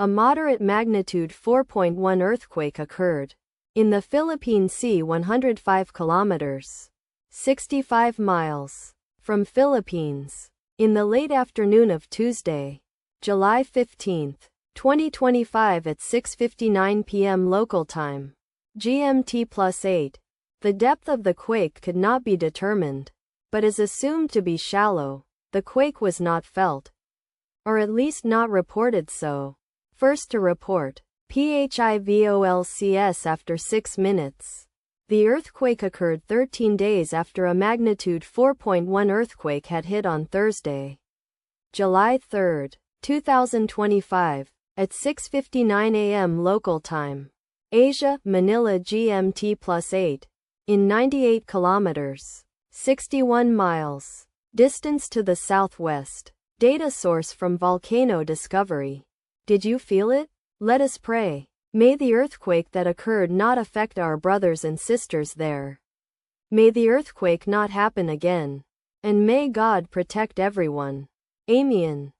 A moderate magnitude 4.1 earthquake occurred in the Philippine Sea 105 kilometers, 65 miles from Philippines in the late afternoon of Tuesday, July 15, 2025 at 6:59 p.m. local time, GMT+8. The depth of the quake could not be determined, but is assumed to be shallow. The quake was not felt, or at least not reported so. First to report, PHIVOLCS after 6 minutes. The earthquake occurred 13 days after a magnitude 4.1 earthquake had hit on Thursday, July 3, 2025, at 6:59 a.m. local time. Asia, Manila GMT+8. In 98 kilometers, 61 miles, distance to the southwest. Data source from Volcano Discovery. Did you feel it? Let us pray. May the earthquake that occurred not affect our brothers and sisters there. May the earthquake not happen again. And may God protect everyone. Amen.